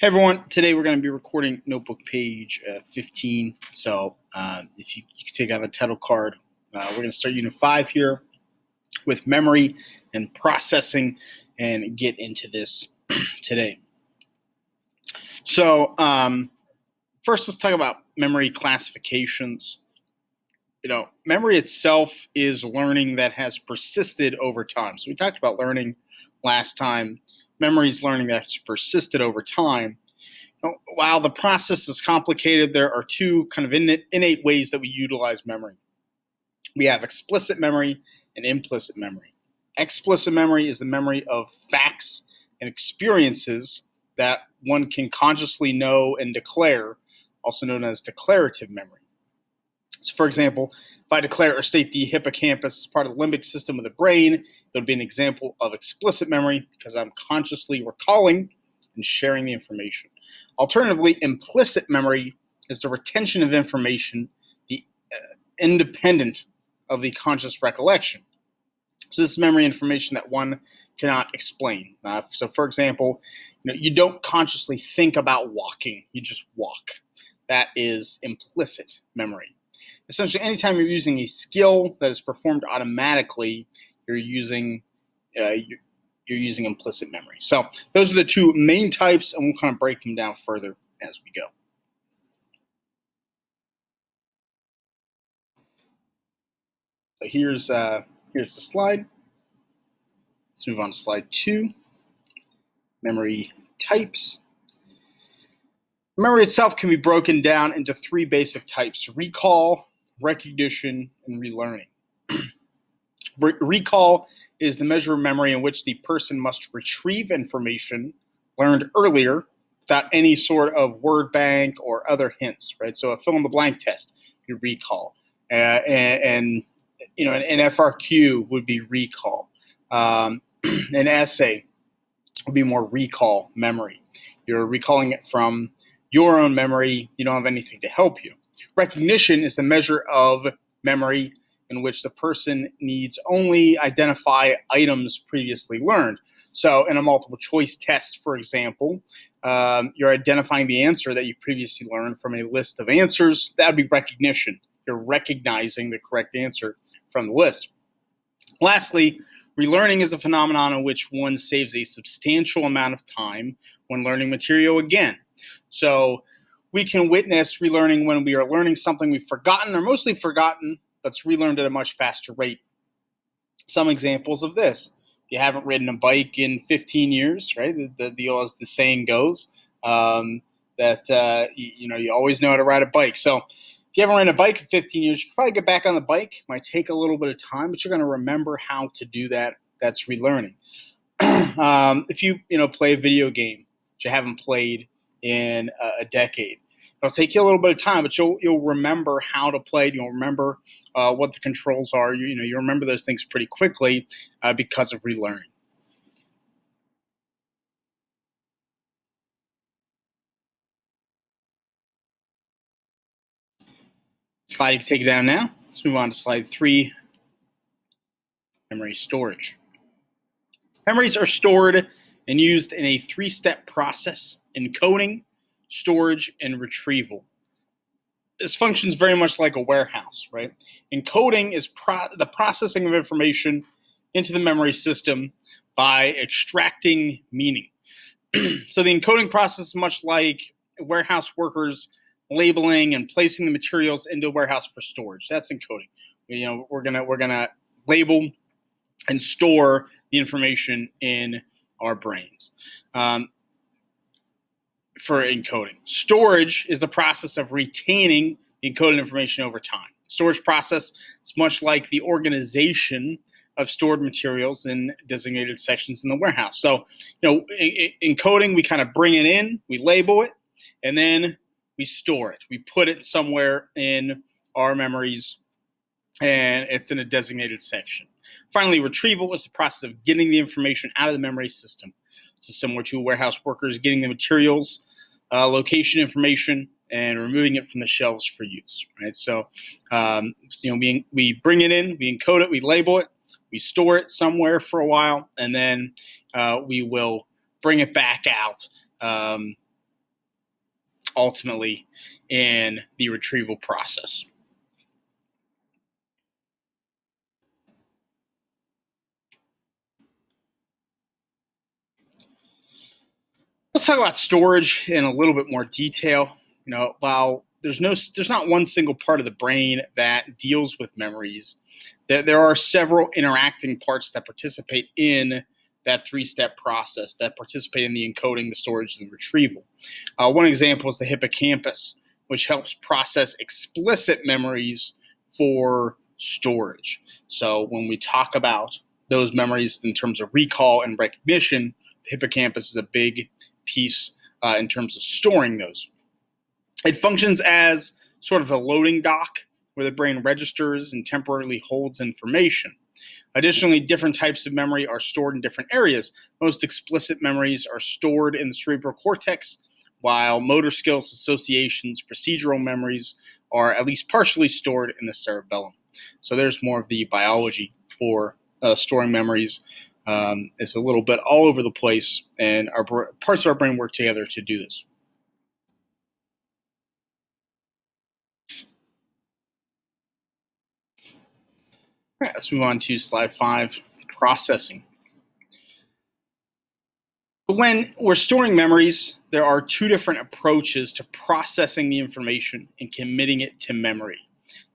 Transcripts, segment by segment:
Hey everyone, today we're going to be recording notebook page 15. So if you can take out the title card, we're going to start unit 5 here with memory and processing and get into this today. So first let's talk about memory classifications. Memory itself is learning that has persisted over time. So we talked about learning last time. Memory is learning that's persisted over time. While the process is complicated, there are two kind of innate ways that we utilize memory. We have explicit memory and implicit memory. Explicit memory is the memory of facts and experiences that one can consciously know and declare, also known as declarative memory. So, for example, if I declare or state the hippocampus is part of the limbic system of the brain, it would be an example of explicit memory because I'm consciously recalling and sharing the information. Alternatively, implicit memory is the retention of information independent of the conscious recollection. So this is memory information that one cannot explain. So, for example, you don't consciously think about walking; you just walk. That is implicit memory. Essentially, anytime you're using a skill that is performed automatically, you're using implicit memory. So those are the two main types, and we'll kind of break them down further as we go. So here's the slide. Let's move on to slide 2. Memory types. Memory itself can be broken down into 3 basic types: recall, recognition, and relearning. Recall is the measure of memory in which the person must retrieve information learned earlier without any sort of word bank or other hints, right? So a fill-in-the-blank test, you recall. An FRQ would be recall. An essay would be more recall memory. You're recalling it from your own memory. You don't have anything to help you. Recognition is the measure of memory in which the person needs only identify items previously learned. So in a multiple choice test, for example, you're identifying the answer that you previously learned from a list of answers. That would be recognition. You're recognizing the correct answer from the list. Lastly, relearning is a phenomenon in which one saves a substantial amount of time when learning material again. So we can witness relearning when we are learning something we've forgotten or mostly forgotten, but's relearned at a much faster rate. Some examples of this: if you haven't ridden a bike in 15 years, right? As the saying goes, you always know how to ride a bike. So if you haven't ridden a bike in 15 years, you can probably get back on the bike. It might take a little bit of time, but you're going to remember how to do that. That's relearning. If you play a video game that you haven't played in a decade, it'll take you a little bit of time, but you'll remember how to play it. You'll remember what the controls are. You remember those things pretty quickly because of relearning. Slide, you can take it down now. Let's move on to slide 3, memory storage. Memories are stored and used in a 3-step process: encoding, storage, and retrieval. This functions very much like a warehouse, right? Encoding is the processing of information into the memory system by extracting meaning. So the encoding process is much like warehouse workers labeling and placing the materials into a warehouse for storage. That's encoding. We're gonna label and store the information in our brains. For encoding. Storage is the process of retaining the encoded information over time. Storage process is much like the organization of stored materials in designated sections in the warehouse. So, encoding, we kind of bring it in, we label it, and then we store it. We put it somewhere in our memories, and it's in a designated section. Finally, retrieval is the process of getting the information out of the memory system. This is similar to warehouse workers getting the materials, location information, and removing it from the shelves for use. Right. So, we bring it in, we encode it, we label it, we store it somewhere for a while, and then we will bring it back out ultimately in the retrieval process. Let's talk about storage in a little bit more detail. While there's not one single part of the brain that deals with memories, there are several interacting parts that participate in that three-step process, that participate in the encoding, the storage, and the retrieval. One example is the hippocampus, which helps process explicit memories for storage. So when we talk about those memories in terms of recall and recognition, the hippocampus is a big piece in terms of storing those. It functions as sort of a loading dock where the brain registers and temporarily holds information. Additionally, different types of memory are stored in different areas. Most explicit memories are stored in the cerebral cortex, while motor skills, associations, procedural memories are at least partially stored in the cerebellum. So there's more of the biology for storing memories. It's a little bit all over the place, and parts of our brain work together to do this. All right, let's move on to slide 5, processing. When we're storing memories, there are two different approaches to processing the information and committing it to memory.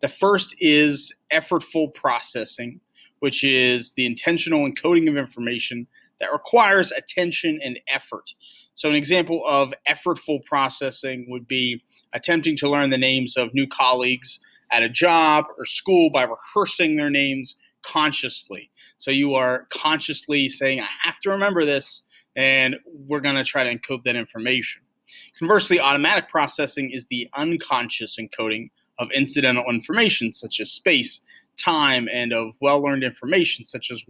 The first is effortful processing, which is the intentional encoding of information that requires attention and effort. So an example of effortful processing would be attempting to learn the names of new colleagues at a job or school by rehearsing their names consciously. So you are consciously saying, I have to remember this, and we're going to try to encode that information. Conversely, automatic processing is the unconscious encoding of incidental information, such as space, time, and of well-learned information, such as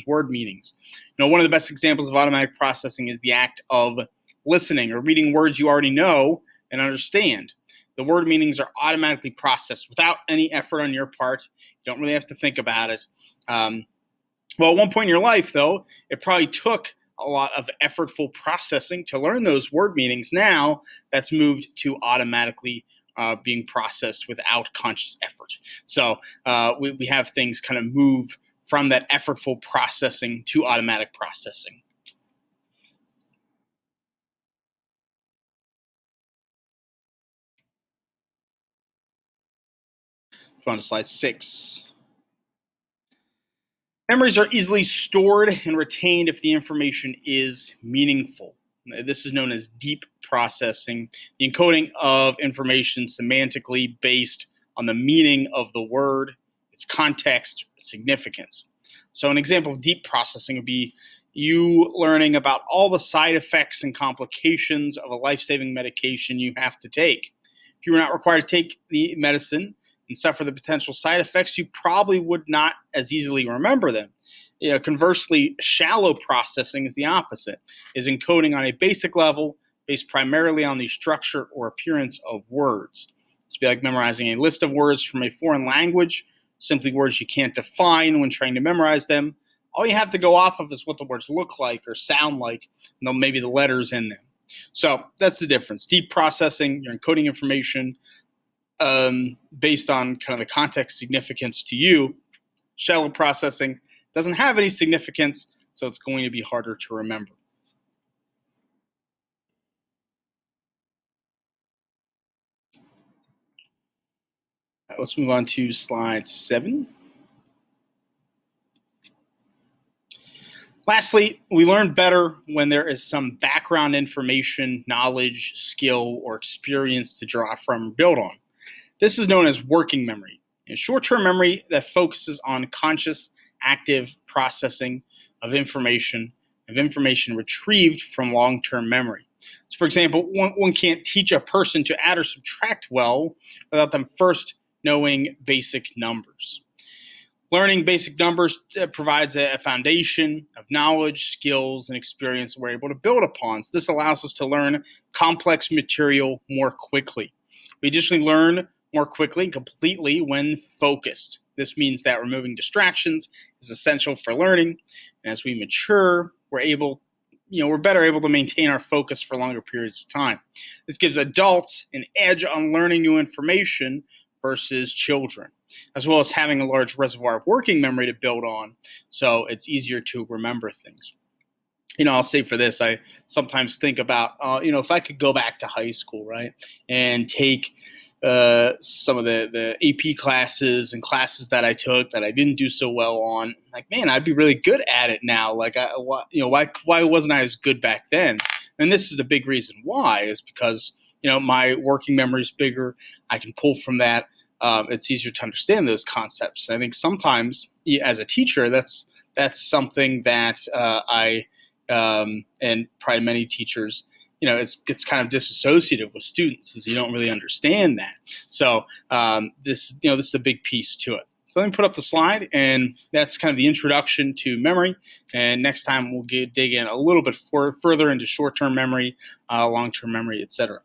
word meanings. One of the best examples of automatic processing is the act of listening or reading words you already know and understand. The word meanings are automatically processed without any effort on your part. You don't really have to think about it. Well, at one point in your life, though, it probably took a lot of effortful processing to learn those word meanings. Now that's moved to automatically being processed without conscious effort. So we have things kind of move from that effortful processing to automatic processing. Go on to slide 6. Memories are easily stored and retained if the information is meaningful. This is known as deep processing, the encoding of information semantically based on the meaning of the word, its context, significance. So an example of deep processing would be you learning about all the side effects and complications of a life-saving medication you have to take. If you were not required to take the medicine and suffer the potential side effects, you probably would not as easily remember them. Conversely, shallow processing is the opposite, is encoding on a basic level based primarily on the structure or appearance of words. It's be like memorizing a list of words from a foreign language, simply words you can't define when trying to memorize them. All you have to go off of is what the words look like or sound like, and then maybe the letters in them. So that's the difference. Deep processing, you're encoding information based on kind of the context significance to you. Shallow processing doesn't have any significance, so it's going to be harder to remember. Let's move on to slide 7. Lastly, we learn better when there is some background information, knowledge, skill, or experience to draw from or build on. This is known as working memory, a short-term memory that focuses on conscious, active processing of information retrieved from long-term memory. So for example, one can't teach a person to add or subtract well without them first knowing basic numbers. Learning basic numbers provides a foundation of knowledge, skills, and experience we're able to build upon. So this allows us to learn complex material more quickly. We additionally learn more quickly and completely when focused. This means that removing distractions is essential for learning. And as we mature, we're able we're better able to maintain our focus for longer periods of time. This gives adults an edge on learning new information versus children, as well as having a large reservoir of working memory to build on, so it's easier to remember things. I'll say for this, I sometimes think about, if I could go back to high school, right, and take some of the AP classes and classes that I took that I didn't do so well on, like, man, I'd be really good at it now. Like, why wasn't I as good back then? And this is the big reason why, is because, my working memory is bigger. I can pull from that. It's easier to understand those concepts. And I think sometimes as a teacher, that's something that I and probably many teachers, it's kind of disassociative with students, as you don't really understand that. So this is the big piece to it. So let me put up the slide, and that's kind of the introduction to memory. And next time we'll dig in a little bit further into short-term memory, long-term memory, etc.